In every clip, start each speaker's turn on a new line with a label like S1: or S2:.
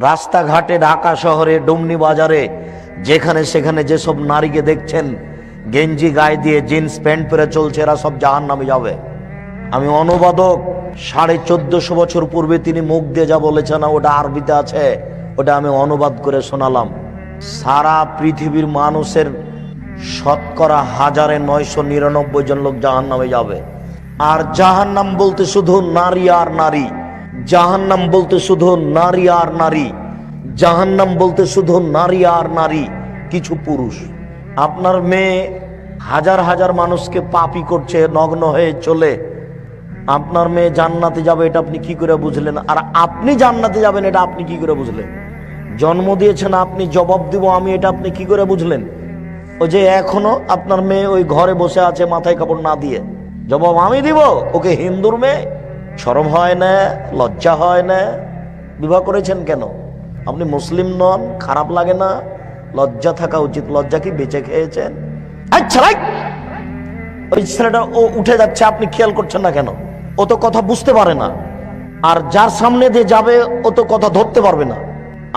S1: রাস্তাঘাটে, ঢাকা শহরে, ডুমনি বাজারে, যেখানে সেখানে যেসব নারীকে দেখছেন গেঞ্জি গায়ে দিয়ে জিন্স প্যান্ট পরে চলছে, এরা সব জাহান্নামে যাবে। আমি অনুবাদক, 1450 বছর পূর্বে তিনি মুখ দিয়ে যা বলেছেন, ওটা আরবিতে আছে, ওটা আমি অনুবাদ করে শোনালাম। সারা পৃথিবীর মানুষের শতকরা 1999 জন লোক জাহান্নামে যাবে। আর জাহান্নাম বলতে শুধু নারী আর নারী, জাহান্নাম বলতে শুধু নারী আর নারী, জাহান্নাম বলতে শুধু নারী আর নারী, কিছু পুরুষ। আপনার মেয়ে হাজার হাজার মানুষকে পাপী করছে, নগ্ন হয়ে চলে, আপনার মেয়ে জান্নাতে যাবে এটা আপনি কি করে বুঝলেন? আর আপনি জান্নাতে যাবেন এটা আপনি কি করে বুঝলেন? জন্ম দিয়েছেন আপনি, জবাব দিব আমি, এটা আপনি কি করে বুঝলেন? ওই যে এখনো আপনার মেয়ে ওই ঘরে বসে আছে মাথায় কাপড় না দিয়ে, জবাব আমি দিব। ওকে হিন্দুর মেয়ে, শরম হয় না, লজ্জা হয় না? বিবাহ করেছেন কেন? আপনি মুসলিম নন, খারাপ লাগে না? লজ্জা থাকা উচিত। লজ্জা কি বেঁচে খেয়েছেন? আচ্ছা, ওই ছেলেটা ও উঠে যাচ্ছে, আপনি খেয়াল করছেন না কেন? ও তো কথা বুঝতে পারে না, আর যার সামনে দিয়ে যাবে ও তো কথা ধরতে পারবে না।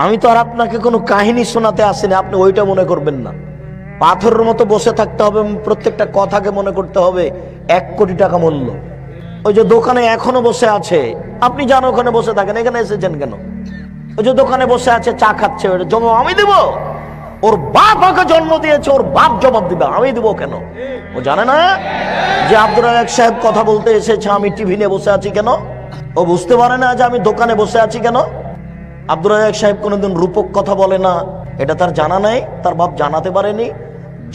S1: আমি তো আর আপনাকে কোনো কাহিনী শোনাতে আসিনি, আপনি ওইটা মনে করবেন না। পাথরের মতো বসে থাকতে হবে, প্রত্যেকটা কথাকে মনে করতে হবে 1 কোটি টাকা মূল্য। ওই যে দোকানে এখনো বসে আছে, আপনি যান ওখানে বসে থাকেন, এখানে এসেছেন কেন? ওই যে দোকানে বসে আছে চা খাচ্ছে, ওটা জবাব আমি দিব? ওর বাপ ওকে জন্ম দিয়েছে, ওর বাপ জবাব দিবে, আমি দিব কেন? ও জানে না যে আব্দুর রাজ্জাক সাহেব কথা বলতে এসেছে, আমি টিভি নিয়ে বসে আছি কেন? ও বুঝতে পারে না যে আমি দোকানে বসে আছি কেন? আব্দুর রাজ্জাক সাহেব কোনোদিন রূপক কথা বলে না, এটা তার জানা নাই, তার বাপ জানাতে পারেনি।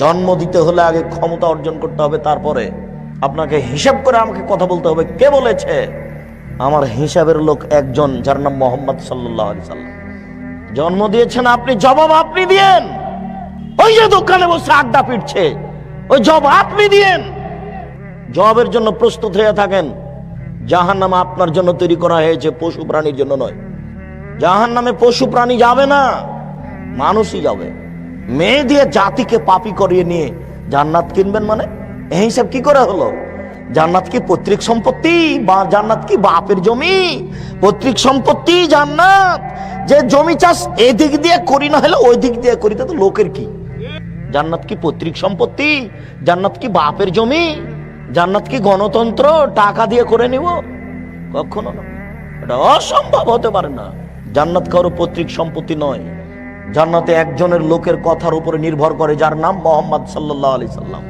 S1: জন্ম দিতে হলে আগে ক্ষমতা অর্জন করতে হবে, তারপরে আপনাকে হিসাব করে আমাকে কথা বলতে হবে। কে বলেছে? আমার হিসাবের লোক একজন, যার নাম মোহাম্মদ সাল্লাল্লাহু আলাইহি সাল্লাম। জন্ম দিয়েছেন আপনি, জবাব আপনি দিয়েন। ওই যে দোকানে বসে আড্ডা পিটছে, ওই জবাব আপনি দিয়েন। জবাবের জন্য প্রস্তুত হয়ে থাকেন। জাহান্নাম আপনার জন্য তৈরি করা হয়েছে, পশু প্রাণীর জন্য নয়। জাহান্নামে পশু প্রাণী যাবে না, মানুষই যাবে। মেয়ে দিয়ে জাতিকে পাপী করিয়ে নিয়ে জান্নাত কিনবেন মানে? এই হিসাব কি করে হলো? জান্নাত কি পৈতৃক সম্পত্তি? বা জান্নাত কি বাপের জমি? পৈতৃক সম্পত্তি জান্নাত। যে জমি চাষ এদিক দিয়ে করি না হলে ওই দিক দিয়ে করি, তো লোকের কি? জান্নাত কি পৈতৃক সম্পত্তি? জান্নাত কি বাপের জমি? জান্নাত কি গণতন্ত্র টাকা দিয়ে করে নিব? কখনো না, এটা অসম্ভব, হতে পারে না। জান্নাত কারো পৈতৃক সম্পত্তি নয়। জান্নাতে একজনের লোকের কথার উপরে নির্ভর করে, যার নাম মোহাম্মদ সাল্লাল্লাহু আলাইহি সাল্লাম।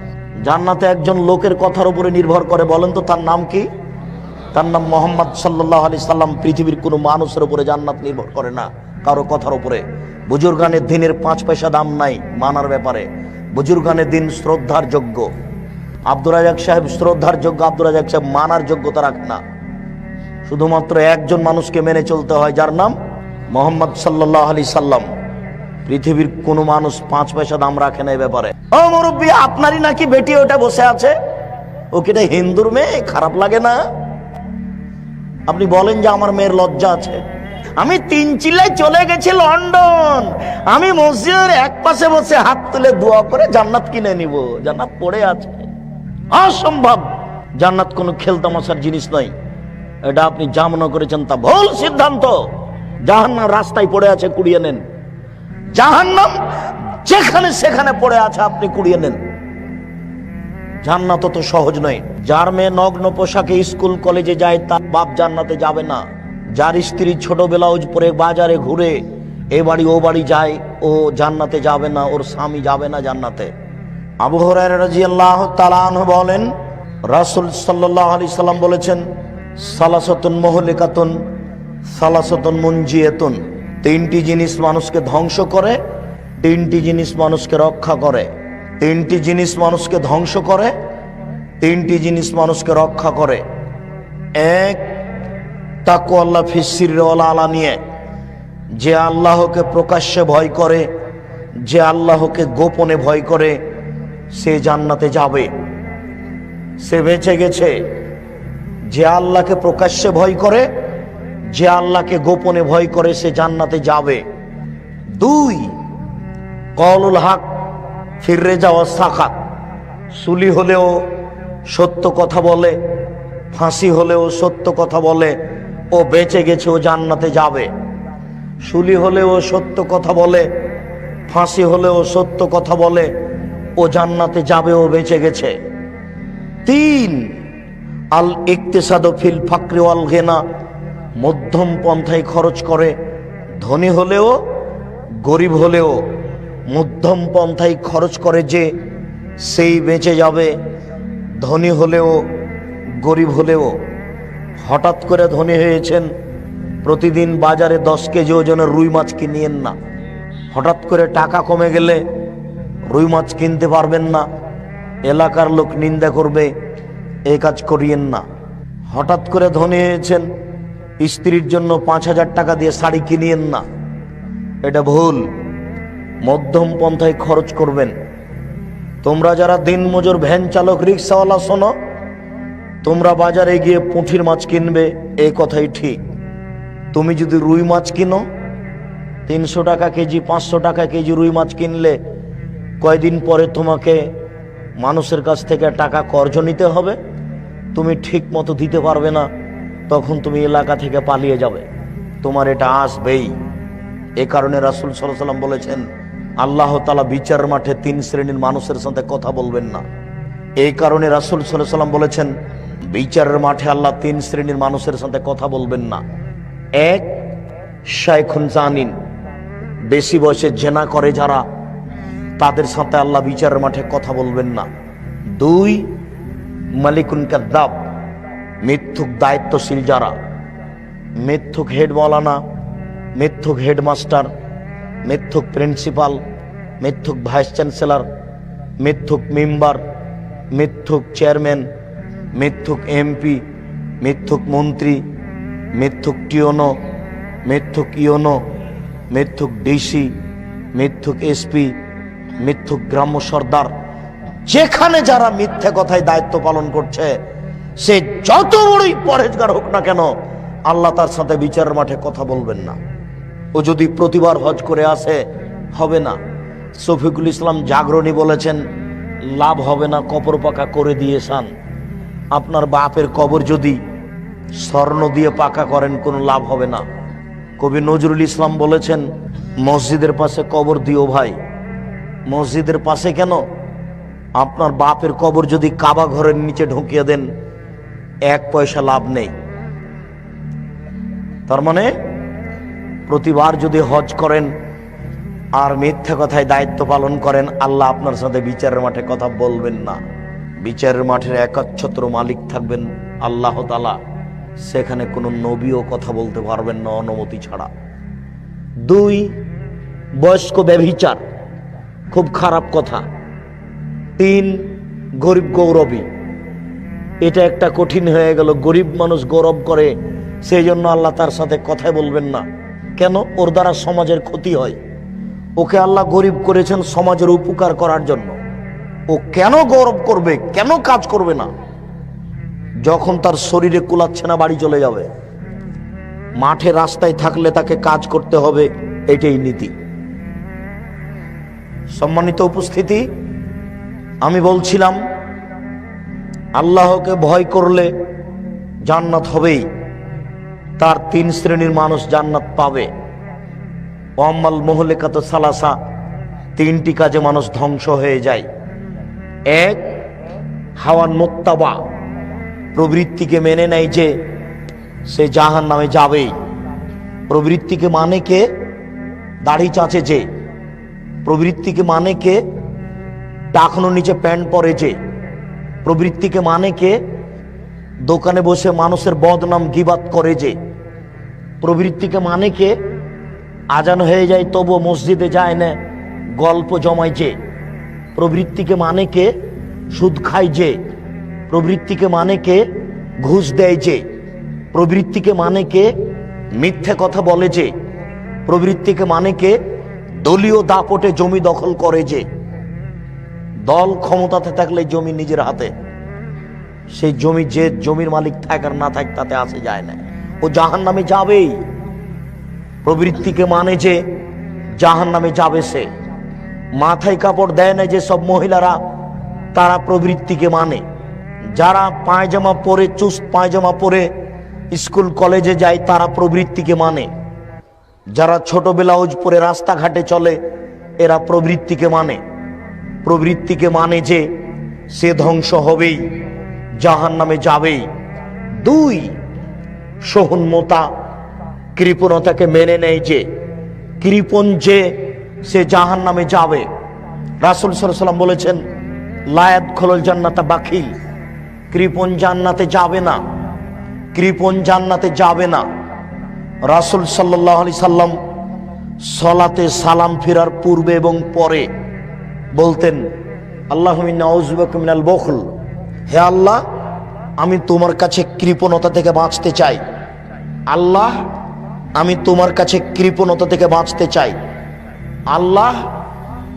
S1: জান্নাতে একজন লোকের কথার উপরে নির্ভর করে, বলেন তো তার নাম কি? তার নাম মোহাম্মদ সাল্লাল্লাহু আলাইহি সাল্লাম। পৃথিবীর কোনো মানুষের উপরে জান্নাত নির্ভর করে না, কারো কথার উপরে। বুজুর্গানের দিনের 5 পয়সা দাম নাই মানার ব্যাপারে। বুজুর্গানের দিন শ্রদ্ধার যোগ্য। আব্দুর রাজ্জাক সাহেব শ্রদ্ধার যোগ্য, আব্দুর রাজ্জাক সাহেব মানার যোগ্যতা রাখে না। শুধুমাত্র একজন মানুষকে মেনে চলতে হয়, যার নাম মোহাম্মদ সাল্লাল্লাহু আলাইহি সাল্লাম। পৃথিবীর কোন মানুষ 5 পয়সা দাম রাখে না এই ব্যাপারে। ও মুরব্বী, আপনারই নাকি বেটি ওটা বসে আছে, ও কিনা হিন্দুর মেয়ে, খারাপ লাগে না? আপনি বলেন যে আমার মেয়ের লজ্জা আছে। আমি 3 চিল্লায় চলে গেছি লন্ডন, আমি মসজিদের এক পাশে বসে হাত তুলে দোয়া করে জান্নাত কিনে নিব। জান্নাত পড়ে আছে, অসম্ভব। জান্নাত কোনো খেলতামাশার জিনিস নয়। এটা আপনি যা মনে করেছেন তা ভুল সিদ্ধান্ত। জাহান্নাম রাস্তায় পড়ে আছে, কুড়িয়ে নেন। জাহান্নাম যেখানে সেখানে পড়ে আছে, আপনি কুড়িয়ে নেন। জান্নাত তো সহজ নয়। যার মেয়ে নগ্ন পোশাকে স্কুল কলেজে যায়, তার বাপ জান্নাতে যাবে না। যার স্ত্রী ছোট ব্লাউজ পরে বাজারে ঘুরে এ বাড়ি ও বাড়ি যায়, ও জান্নাতে যাবে না, ওর স্বামী যাবে না জান্নাতে। আবু হুরায়রা রাদিয়াল্লাহু তাআলা আনহু বলেন, রাসূল সাল্লাল্লাহু আলাইহি সাল্লাম বলেছেন, সালাসাতুন মুহলিকাতুন সালাসাতুন মুনজিয়াতুন। 3টি জিনিস মানুষকে ধ্বংস করে, 3টি জিনিস মানুষকে রক্ষা করে। 3টি জিনিস মানুষকে ধ্বংস করে, 3টি জিনিস মানুষকে রক্ষা করে। 1, তাকওয়াল্লাহ ফিস সিররি ওয়াল আলানিয়া। যে আল্লাহকে প্রকাশ্যে ভয় করে, যে আল্লাহকে গোপনে ভয় করে, সে জান্নাতে যাবে, সে বেঁচে গেছে। যে আল্লাহকে প্রকাশ্যে ভয় করে, যে আল্লাহকে গোপনে ভয় করে, সে জান্নাতে যাবে। 2, কওলুল হক ফিররে যাওয়া সাকাত। সুলি হলেও সত্য কথা বলে, ফাঁসি হলেও সত্য কথা বলে, ও বেঁচে গেছে, ও জান্নাতে যাবে। শুলি হলেও সত্য কথা বলে, ফাঁসি হলেও সত্য কথা বলে, ও জান্নাতে যাবে, ও বেঁচে গেছে। 3, আল ইকতিসাদু ফিল ফাকরি ওয়াল গিনা, মধ্যম পন্থায় খরচ করে, ধনী হলেও গরিব হলেও মধ্যম পন্থায় খরচ করে যে সেই বেঁচে যাবে, ধনী হলেও গরিব হলেও। হঠাৎ করে ধনী হয়েছেন, প্রতিদিন বাজারে 10 কেজি ওজনের রুই মাছ কিনিয়েন না। হঠাৎ করে টাকা কমে গেলে রুই মাছ কিনতে পারবেন না, এলাকার লোক নিন্দা করবে, এই কাজ করিয়েন না। হঠাৎ করে ধনী হয়েছেন, স্ত্রীর জন্য 5,000 টাকা দিয়ে শাড়ি কিনিয়েন না, এটা ভুল। মধ্যম পন্থায় খরচ করবেন। তোমরা যারা দিনমজুর, ভ্যান চালক, রিক্সাওয়ালা শোনো, তোমরা বাজারে গিয়ে পুঁটির মাছ কিনবে, এই কথাই ঠিক। তুমি যদি রুই মাছ কিনো, 300 টাকা কেজি, 500 টাকা কেজি রুই মাছ কিনলে কয়দিন পরে তোমাকে মানুষের কাছ থেকে টাকা কর্জ নিতে হবে, তুমি ঠিক মতো দিতে পারবে না, তখন তুমি এলাকা থেকে পালিয়ে যাবে, তোমার এটা আসবেই। এ কারণে রাসূল সাল্লাল্লাহু আলাইহি ওয়াসাল্লাম বলেছেন, আল্লাহ তাআলা বিচার মাঠে 3 শ্রেণীর মানুষের সাথে কথা বলবেন না। এই কারণে রাসূল সাল্লাল্লাহু আলাইহি ওয়াসাল্লাম বলেছেন, বিচারের মাঠে আল্লাহ 3 শ্রেণীর মানুষের সাথে কথা বলবেন না। 1, শাইখুন জানিন, বেশি বয়সে জেনা করে যারা, তাদের সাথে আল্লাহ বিচারের মাঠে কথা বলবেন না। 2, মালিকুন কাযযাব, মিথ্যুক দায়িত্বশীল যারা, মিথ্যুক হেড মাওলানা, মিথ্যুক হেডমাস্টার, মিথ্যুক প্রিন্সিপাল, মিথ্যুক ভাইস চ্যান্সেলর, মিথ্যুক মেম্বার, মিথ্যুক চেয়ারম্যান, মিথ্যুক এমপি, মিথ্যুক মন্ত্রী, মিথ্যুক টিওনো, মিথ্যুক ইওনো, মিথ্যুক ডিসি, মিথ্যুক এসপি, মিথ্যুক গ্রাম্য সর্দার, যেখানে যারা মিথ্যে কথায় দায়িত্ব পালন করছে, সে যত বড়ই পরহেজগার হোক না কেন, আল্লাহ তার সাথে বিচারের মাঠে কথা বলবেন না। ও যদি প্রতিবার হজ করে আসে, হবে না। শফিকুল ইসলাম জাগরণী বলেছেন, লাভ হবে না, কবর পাকা করে দিয়ে সান। আপনার বাপের কবর যদি স্বর্ণ দিয়ে পাকা করেন, কোনো লাভ হবে না। কবি নজরুল ইসলাম বলেছেন, মসজিদের পাশে কবর দিও ভাই। মসজিদের পাশে কেন? আপনার বাপের কবর যদি কাবা ঘরের নিচে ঢুকিয়ে দেন, 1 পয়সা লাভ নেই। তার মানে প্রতিবার যদি হজ করেন আর মিথ্যা কথায় দায়িত্ব পালন করেন, আল্লাহ আপনার সাথে বিচারের মাঠে কথা বলবেন না। বিচারের মাঠের একচ্ছত্র মালিক থাকবেন আল্লাহ তাআলা, সেখানে কোনো নবীও কথা বলতে পারবেন না অনুমতি ছাড়া। 2, বয়স্ক ব্যভিচার, খুব খারাপ কথা। 3, গরিব গৌরবী, এটা একটা কঠিন হয়ে গেল। গরিব মানুষ গৌরব করে, সেই জন্য আল্লাহ তার সাথে কথাই বলবেন না। কেন? ওর দ্বারা সমাজের ক্ষতি হয়। ওকে আল্লাহ গরিব করেছেন সমাজের উপকার করার জন্য। ও কেন গৌরব করবে, কেন কাজ করবে না? যখন তার শরীরে কুলাচ্ছে না, বাড়ি চলে যাবে। মাঠে রাস্তায় থাকলে তাকে কাজ করতে হবে, এটাই নীতি। সম্মানিত উপস্থিতি, আমি বলছিলাম আল্লাহকে ভয় করলে জান্নাত হবেই। তার 3 শ্রেণীর মানুষ জান্নাত পাবে। ওয়াম্মাল মুহলিকাতু সালাসা, 3টি কাজে মানুষ ধ্বংস হয়ে যায়। 1, হাওয়ান মুত্তাবা, প্রবৃত্তিকে মেনে নেয় যে সে জাহান্নামে যাবেই। প্রবৃত্তিকে মানে কে? দাড়ি চাচে যে। প্রবৃত্তিকে মানে কে? টাকনোর নিচে প্যান্ট পরে যে। প্রবৃত্তিকে মানে কে? দোকানে বসে মানুষের বদনাম গীবাত করে যে। প্রবৃত্তিকে মানে কে? আজান হয়ে যায় তবু মসজিদে যায় না, গল্প জমায় যে। প্রবৃত্তিকে মানে কে? সুদ খায় যে। প্রবৃত্তিকে মানে কে? ঘুষ দেয় যে। প্রবৃত্তিকে মানে কে? মিথ্যে কথা বলে যে। প্রবৃত্তিকে মানে কে? দলীয় দাপটে জমি দখল করে যে। দল ক্ষমতাতে থাকলে জমি নিজের হাতে, সেই জমি যে জমির মালিক থাক আর না থাক তাতে আসে যায় না, ও জাহান্নামে যাবেই। প্রবৃত্তিকে মানে যে জাহান্নামে যাবে সে। মাথায় কাপড় দেয় না যে সব মহিলারা, তারা প্রবৃত্তিকে মানে। যারা পায়জামা পরে, চুস্ট পায়জামা পরে স্কুল কলেজে যায়, তারা প্রবৃত্তিকে মানে। যারা ছোট ব্লাউজ পরে রাস্তাঘাটে চলে এরা প্রবৃত্তিকে মানে। প্রবৃত্তিকে মানে যে সে ধ্বংস হবেই, জাহান্নামে যাবেই। 2, সহনমতা, কৃপণতাকে মেনে নেয় যে কৃপণ যে সে জাহান্নামে যাবে। রাসূল সাল্লাল্লাহু আলাইহি ওয়াসাল্লাম বলেছেন, লা ইয়াদখুলুল জান্নাতা বাখিল, কৃপণ জান্নাতে যাবে না, কৃপণ জান্নাতে যাবে না। রাসূল সাল্লাল্লাহু আলাইহি সাল্লাম সালাতে সালাম ফেরার পূর্বে এবং পরে বলতেন, আল্লাহুম্মা ইন্নী আউযু বিকা মিনাল বুখল, হে আল্লাহ আমি তোমার কাছে কৃপণতা থেকে বাঁচতে চাই। আল্লাহ আমি তোমার কাছে কৃপণতা থেকে বাঁচতে চাই। আল্লাহ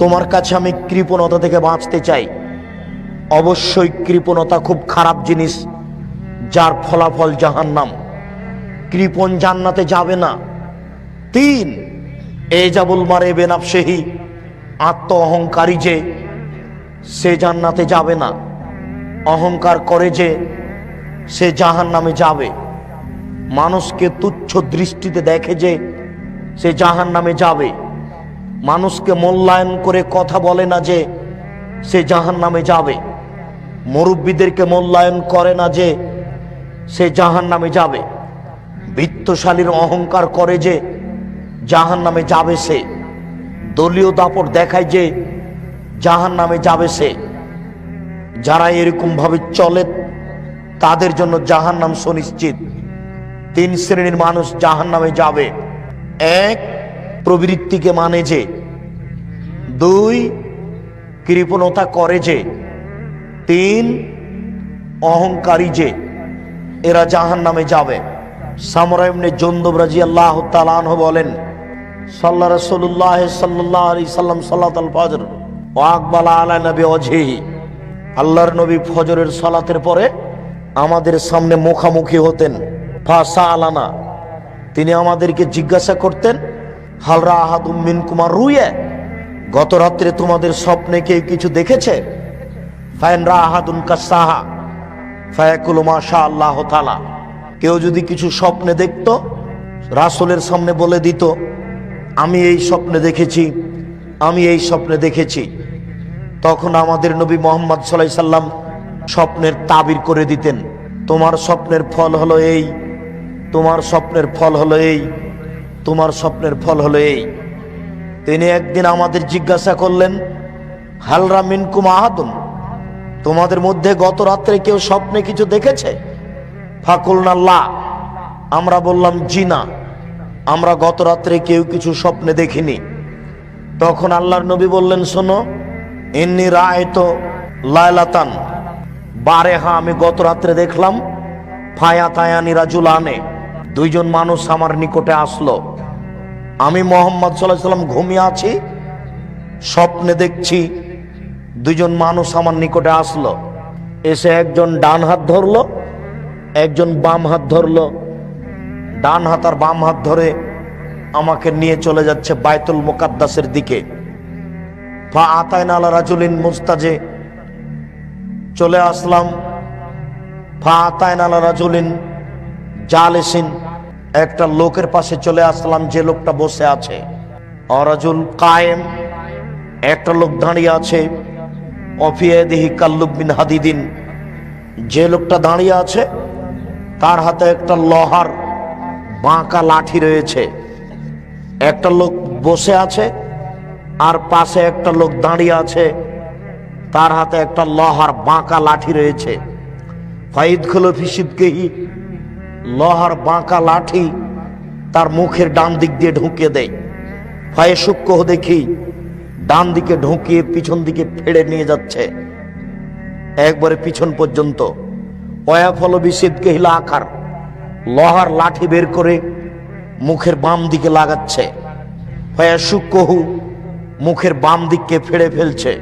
S1: তোমার কাছে আমি কৃপণতা থেকে বাঁচতে চাই। অবশ্যই কৃপণতা খুব খারাপ জিনিস, যার ফলাফল জাহান্নাম। কৃপণ জান্নাতে যাবে না। 3, এজাবুল মারে বেনাফসেহি, আত্ম অহংকারী যে সে জান্নাতে যাবে না। অহংকার করে যে সে জাহান্নামে যাবে। মানুষকে তুচ্ছ দৃষ্টিতে দেখে যে সে জাহান্নামে যাবে। মানুষকে মূল্যায়ন করে কথা বলে না যে সে জাহান্নামে যাবে। মুরব্বীদেরকে মূল্যায়ন করে না যে সে জাহান্নামে যাবে। বিত্তশালীর অহংকার করে যে জাহান্নামে যাবে সে। দলীয় দাপট দেখায় যে জাহান্নামে যাবে সে। যারা এরকম ভাবে চলে তাদের জন্য জাহান্নাম সুনিশ্চিত। 3 শ্রেণীর মানুষ জাহান্নামে যাবে। 1, প্রবৃত্তিকে মানে যে। 2, কৃপণতা করে যে। 3, অহংকারী যে, এরা জাহান্নামে যাবে। সামরা ইবনে জুনদুব রাদিয়াল্লাহু তাআলা আনহু বলেন, সাল্লা রাসূলুল্লাহ সাল্লাল্লাহু আলাইহি সাল্লাম সালাতুল ফজর ওয়া আকবালা আলা নবী ওয়াজহিহি, আল্লাহর নবী ফজরের সালাতের পরে আমাদের সামনে মুখামুখি হতেন। ফাসালানা, তিনি আমাদেরকে জিজ্ঞাসা করতেন, হাল রাআহাদুম মিনকুম রুয়া, গত রাত্রে তোমাদের স্বপ্নে কেউ কিছু দেখেছে? ফাইন রাআহাদুন কাসাহা ফায়াকুলু মাশাআল্লাহু তাআলা, কেউ যদি কিছু স্বপ্নে দেখত রাসূলের সামনে বলে দিত, আমি এই স্বপ্নে দেখেছি, আমি এই স্বপ্নে দেখেছি। তখন আমাদের নবী মুহাম্মদ সাল্লাল্লাহু আলাইহি সাল্লাম স্বপ্নের তাবির করে দিতেন, তোমার স্বপ্নের ফল হলো এই, তোমার স্বপ্নের ফল হলো এই, তোমার স্বপ্নের ফল হলো এই। তিনি একদিন আমাদের জিজ্ঞাসা করলেন, হালরা মিনকুম আহাদুন, তোমাদের মধ্যে গত রাত্রে কেউ স্বপ্নে কিছু দেখেছে? ফাকুলনা লা, আমরা বললাম জি না, আমরা গত রাত্রে কেউ কিছু স্বপ্নে দেখিনি। তখন আল্লাহর নবী বললেন, শোনো, ইন্নী রাআইতু লাইলাতান বারেহা, আমি গত রাত্রে দেখলাম, ফায়াতায়ানি রাজুলানে, 2জন মানুষ আমার নিকটে আসলো। আমি মুহাম্মদ সাল্লাল্লাহু আলাইহি সাল্লাম ঘুমিয়ে আছি, স্বপ্নে দেখছি 2জন মানুষ আমার নিকটে আসলো। এসে একজন ডান হাত ধরলো, একজন বাম হাত ধরলো। ডান হাত আর বাম হাত ধরে আমাকে নিয়ে চলে যাচ্ছে বাইতুল মুকাদ্দাসের দিকে। ফা আতাইনা আলা রাজুলিন মুস্তাজে, চলে আসলাম। ফা আতাইনা আলা রাজুলিন জালিসিন, একটা লোকের পাশে চলে আসলাম যে লোকটা বসে আছে। অরাজুল কায়েম, একটা লোক দাঁড়িয়ে আছে। অফিয়াদিহি কাল্লুব বিন হাদিদিন, যে লোকটা দাঁড়িয়ে আছে তার হাতে একটা লোহার বাঁকা লাঠি রয়েছে। একটা লোক বসে আছে আর পাশে একটা লোক দাঁড়িয়ে আছে, তার হাতে একটা লোহার বাঁকা লাঠি রয়েছে। ফাইদখুলু ফি সিদকিহি, লোহার বাঁকা লাঠি তার মুখের ডান দিক দিয়ে ঢুকিয়ে দেয়। ফায়াশুক্কুহু, দেখি ডান দিকে ঢুকিয়ে পিছন দিকে ফেড়ে নিয়ে যাচ্ছে একবারে পিছন পর্যন্ত। ওয়াফালু বিসিদকিহি আখার, লোহার লাঠি বের করে মুখের বাম দিকে লাগাচ্ছে। ফায়াশুক্কুহু, মুখের বাম দিককে ফেড়ে ফেলছে।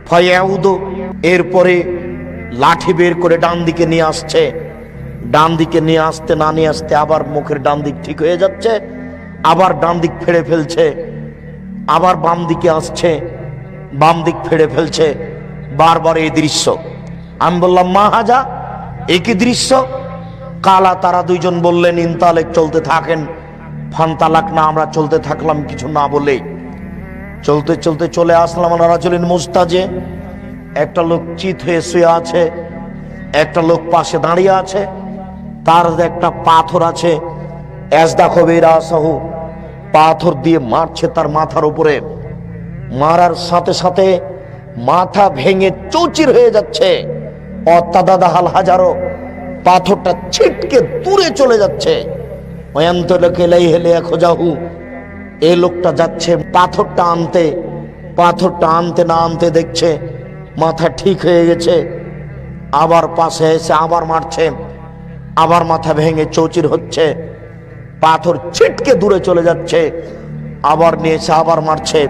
S1: ফায়াউদু, এরপরে লাঠি বের করে ডান দিকে নিয়ে আসছে। ডান দিকে নিয়ে আসতে না নিয়ে আসতে আবার মুখের ডান দিক ঠিক হয়ে যাচ্ছে, আবার ডান দিক ফেড়ে ফেলছে, আবার বাম দিকে আসছে, বাম দিক ফেড়ে ফেলছে। বারবার এই দৃশ্য। আমি বললাম, মা হাজা, একই দৃশ্য? কালা, তারা 2জন বললেন, ইনতালেক, চলতে থাকেন। ফান্তালাক না, আমরা চলতে থাকলাম কিছু না বলে। চলতে চলতে চলে আসলাম রাজুলিন মুস্তাজে। একটা লোক চিত হয়ে শুয়ে আছে, একটা লোক পাশে দাঁড়িয়ে আছে, তার একটা পাথর আছে, এজদা কবিরা সাহু, পাথর দিয়ে মারছে তার মাথার উপরে। মারার সাথে সাথে মাথা ভেঙে চৌচির হয়ে যাচ্ছে। অত্যাদাদা হাল হাজারো, পাথরটা ছিটকে দূরে চলে যাচ্ছে। এই লোকটা যাচ্ছে পাথরটা আনতে না আনতে দেখছে মাথা ঠিক হয়ে গেছে। আবার পাশে এসে আবার মারছে, আবার মাথা ভেঙে চৌচির হচ্ছে, পাথর ছিটকে দূরে চলে যাচ্ছে, আবার নিয়ে এসে আবার মারছে।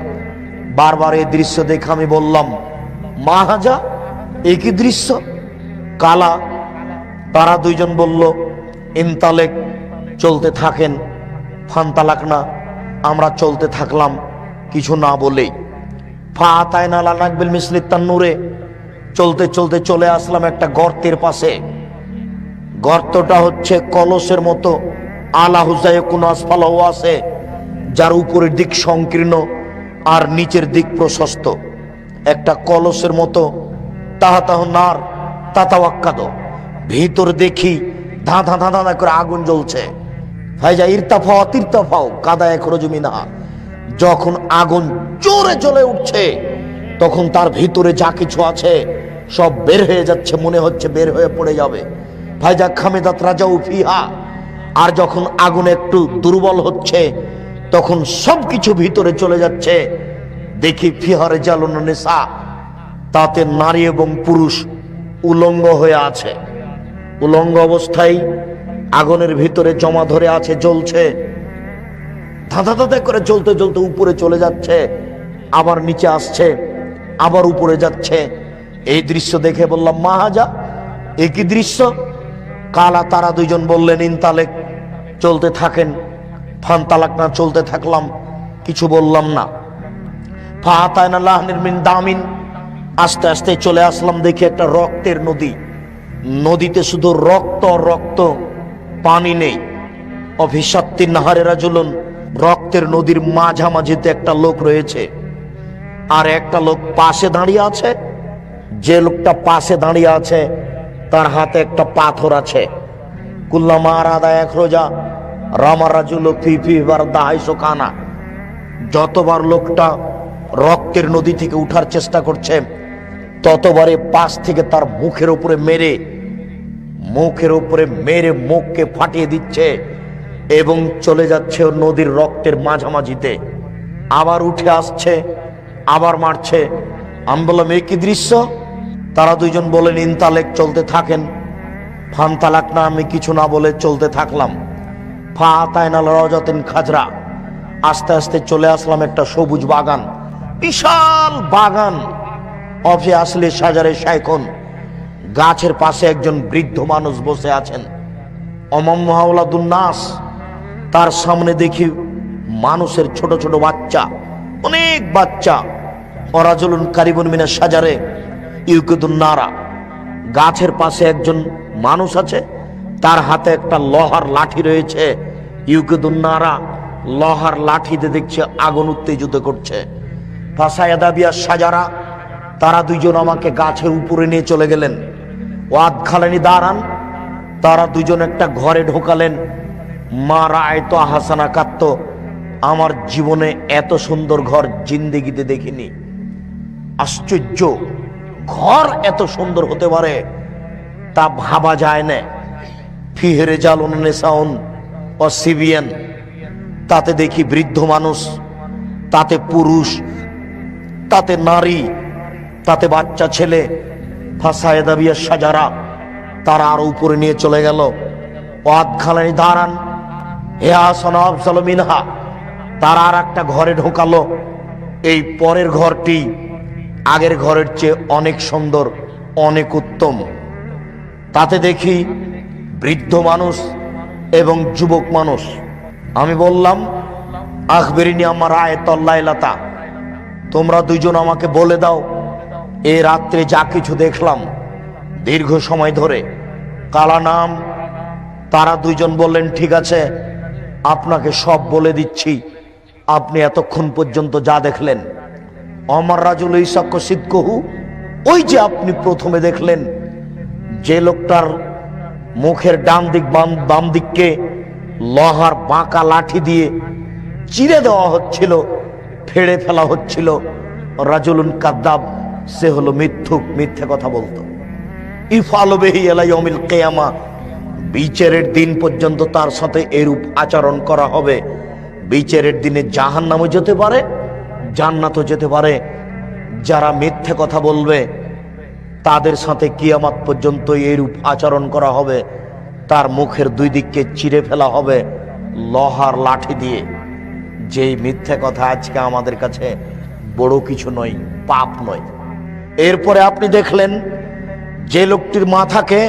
S1: বারবার এই দৃশ্য দেখে আমি বললাম, মাহাজা একই দৃশ্য। কালা তারা দুইজন বলল, ইনতালেক, চলতে থাকেন। ফান্তালাক না, আমরা চলতে থাকলাম কিছু না বলেই। ফাতায়না লা নাকবিল মিসলিত তান্নুরে, চলতে চলতে চলে আসলাম একটা গর্তের পাশে। গর্তটা হচ্ছে কলসের মতো, আলা হুজায় কোন আসফালাও আছে, যার উপরের দিক সংকীর্ণ আর নিচের দিক প্রশস্ত। একটা কলসের মতো, তাহাতাহ নার তাতাওয়াক্কাদ, ভিতর দেখি ধা ধা ধা ধা করে আগুন জ্বলছে। ফাইজা ইরতাফাও তিরতাফাও কাদা এখরজু মিনহা, যখন আগুন জোরে জ্বলে উঠছে তখন তার ভিতরে যা কিছু আছে সব বের হয়ে যাচ্ছে, মনে হচ্ছে বের হয়ে পড়ে যাবে। ফাইজা খামেদাত রাজাউ ফিহা, আর যখন আগুন একটু দুর্বল হচ্ছে তখন সবকিছু ভিতরে চলে যাচ্ছে। দেখি ফিহারে জালুন নিসা, তাতে নারী এবং পুরুষ উলঙ্গ হয়ে আছে। উলঙ্গ অবস্থায় আগুনের ভিতরে জমা ধরে আছে, জ্বলছে। ধাঁধা ধাঁধা করে চলতে চলতে উপরে চলে যাচ্ছে, আবার নিচে আসছে, আবার উপরে যাচ্ছে। এই দৃশ্য দেখে বললাম, মাহাজা একই দৃশ্য। কালা তারা দুইজন বললেন, ইনতালেক, চলতে থাকেন। ফান্তালাক না, চলতে থাকলাম কিছু বললাম না। ফাতায়না লাহনির মিন দামিন, আস্তে আস্তে চলে আসলাম, দেখি একটা রক্তের নদী। নদীতে শুধু রক্ত রক্ত, পানি নেই। অভিশাত্তির নাহারে রাজুলুন, রক্তের নদীর মাঝামাঝিতে একটা লোক রয়েছে, আর একটা লোক পাশে দাঁড়িয়ে আছে। যে লোকটা পাশে দাঁড়িয়ে আছে তার হাতে একটা পাথর আছে। কুল্লামা আরাদা এক রোজা রামা রাজুল ফিফিবার দাহাইশো কানা, যতবার লোকটা রক্তের নদী থেকে উঠার চেষ্টা করছে ততবারে পাশ থেকে তার মুখের উপরে মেরে মুখকে ফাটিয়ে দিচ্ছে এবং চলে যাচ্ছে নদীর রক্তের মাঝামাঝিতে। আবার উঠে আসছে, আবার মারছে। আমি বললাম, একই দৃশ্য। তারা দুইজন বলেন, ইনতালেক, চলতে থাকেন। ফান্তালাক না, আমি কিছু না বলে চলতে থাকলাম। ফাতায়নাল রাজাতিন খাজরা, আস্তে আস্তে চলে আসলাম একটা সবুজ বাগান, বিশাল বাগান। অফে আসলে সাজারে শাইখুন, গাছের পাশে একজন বৃদ্ধ মানুষ বসে আছেন। অমাম্মাউলাদুন নাস, তার সামনে দেখি মানুষের ছোট ছোট বাচ্চা, অনেক বাচ্চা। অরাজুলুন কারিবুন মিনাস সাজারে ইউকিদুন নারা, গাছের পাশে একজন মানুষ আছে, তার হাতে একটা লোহার লাঠি রয়েছে। ইউকিদুন নারা, লোহার লাঠিতে দেখছে আগুন উত্তেজিত করছে। ফাসায়াদাবিয়া সাজারা, তারা দুইজন আমাকে গাছের উপরে নিয়ে চলে গেলেন। ওয়াদ খালানি দাঁড়ান, তারা দুইজন একটা ঘরে ঢোকালেন। মা রায়ত হাসানা কাত্ত, আমার জীবনে এত সুন্দর ঘর জিন্দেগিতে দেখিনি। আশ্চর্য, ঘর এত সুন্দর হতে পারে তা ভাবা যায় না। ফিহেরে জালুন নেসাউন ও সিবিয়ান, তাতে দেখি বৃদ্ধ মানুষ, তাতে পুরুষ, তাতে নারী, তাতে বাচ্চা ছেলে। ফাসায়দাবিয়া সাজারা, তারা আরো উপরে নিয়ে চলে গেল। ওয়াদ খালানি দাঁড়ান, হে হাসান আফজাল মিনহা, তারা আর একটা ঘরে ঢোকালো। এই পরের ঘরটি আগের ঘরের চেয়ে অনেক সুন্দর, অনেক উত্তম। তাতে দেখি বৃদ্ধ মানুষ এবং যুবক মানুষ। আমি বললাম, আখবেরিনি আমার আয়াতুল্লাইলাতা, তোমরা দুইজন আমাকে বলে দাও এ রাত্রে যা কিছু দেখলাম দীর্ঘ সময় ধরে। কালা নাম, তারা দুইজন বললেন, ঠিক আছে, আপনাকে সব বলে দিচ্ছি। আপনি এতক্ষণ পর্যন্ত যা দেখলেন, অমর রাজুল ইসাক্য সিদ্ধহু, ওই যে আপনি প্রথমে দেখলেন যে লোকটার মুখের ডান দিক বাম দিককে লোহার বাঁকা লাঠি দিয়ে চিরে দেওয়া হচ্ছিল, ফেড়ে ফেলা হচ্ছিল, রাজুলুন কাদ্দাব, সে হলো মিথ্যুক, মিথ্যে কথা বলতো। ইফআলু বিহি ইলা ইয়াউমিল কিয়ামা, বিচারের দিন পর্যন্ত তার সাথে এরূপ আচরণ করা হবে। বিচারের দিনে জাহান্নামও যেতে পারে, জান্নাতও যেতে পারে। যারা মিথ্যে কথা বলবে তাদের সাথে কিয়ামত পর্যন্ত এরূপ আচরণ করা হবে। তার মুখের দুই দিককে চিরে ফেলা হবে লোহার লাঠি দিয়ে। যেই মিথ্যে কথা আজকে আমাদের কাছে বড় কিছু নয়, পাপ নয়। এরপরে আপনি দেখলেন যে লোকটির মাথাকে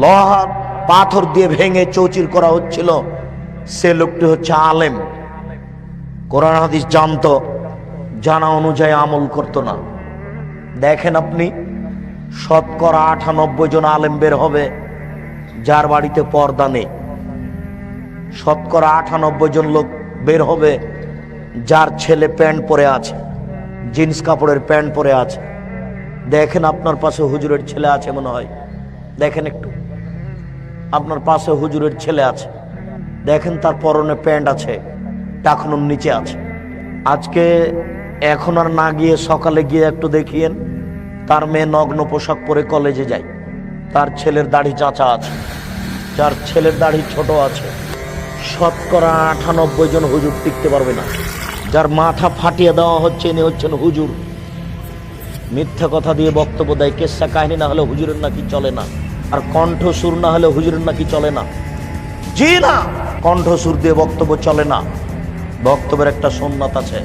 S1: লোহার পাথর দিয়ে ভেঙে চৌচির করা হচ্ছিল, সে লোকটি হচ্ছে আলেম, কোরআন হাদিস জানতো, জানা অনুযায়ী আমল করতো না। দেখেন আপনি, শতকরা 98 জন আলেম বের হবে যার বাড়িতে পর্দা নেই। শতকরা 98 জন লোক বের হবে যার ছেলে প্যান্ট পরে আছে, জিন্স কাপড়ের প্যান্ট পরে আছে। দেখেন আপনার পাশে হুজুরের ছেলে আছে মনে হয়, দেখেন একটু, আপনার পাশে হুজুরের ছেলে আছে, দেখেন তার পরনে প্যান্ট আছে, টাকনুর নিচে আছে। আজকে এখন আর না গিয়ে সকালে গিয়ে একটু দেখিয়েন, তার মেয়ে নগ্ন পোশাক পরে কলেজে যায়, তার ছেলের দাড়ি চাচা আছে, যার ছেলের দাড়ি ছোট আছে। শতকরা 98 জন হুজুর টিকতে পারবে না। যার মাথা ফাটিয়ে দেওয়া হচ্ছে, ইনি হচ্ছেন হুজুর। মিথ্যা কথা দিয়ে বক্তব্য দেয়, কেসা কাহিনী না হলে হুজুরের নাকি চলে না, আর কণ্ঠসুর না হলে হুজুরের নাকি চলে না। জি না, কণ্ঠসুর দিয়ে বক্তব্য চলে না। বক্তব্যের একটা সুন্নাত আছে,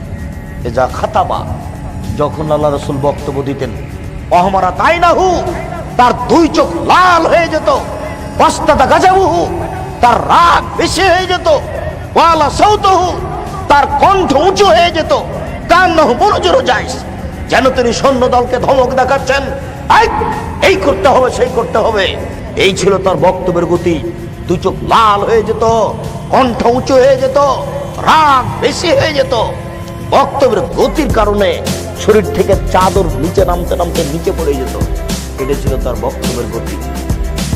S1: এ যা খাতাবা, যখন আল্লাহ রাসূল বক্তব্য দিতেন, অহমারা তাই না হু, তার দুই চোখ লাল হয়ে যেত, ওয়াস্তাদা গাজাবুহু, তার রাগ বেশি হয়ে যেত, ওয়ালা সাউতুহু, তার কণ্ঠ উঁচু হয়ে যেত, কান্নাহু বুরুজুর জাইস, যেন তিনি সৈন্য দলকে ধমক দেখাচ্ছেন, এই করতে হবে, সেই করতে হবে। এই ছিল তার বক্তব্যের গতি। দুই চোখ লাল হয়ে যেত, কণ্ঠ উঁচু হয়ে যেত, রাগ বেশি হয়ে যেত। বক্তব্যের গতির কারণে শরীর থেকে চাদর নিচে নামতে নামতে নিচে পড়ে যেত। এটা ছিল তার বক্তব্যের গতি।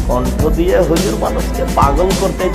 S1: কণ্ঠ দিয়ে হুজুর মানুষকে পাগল করতে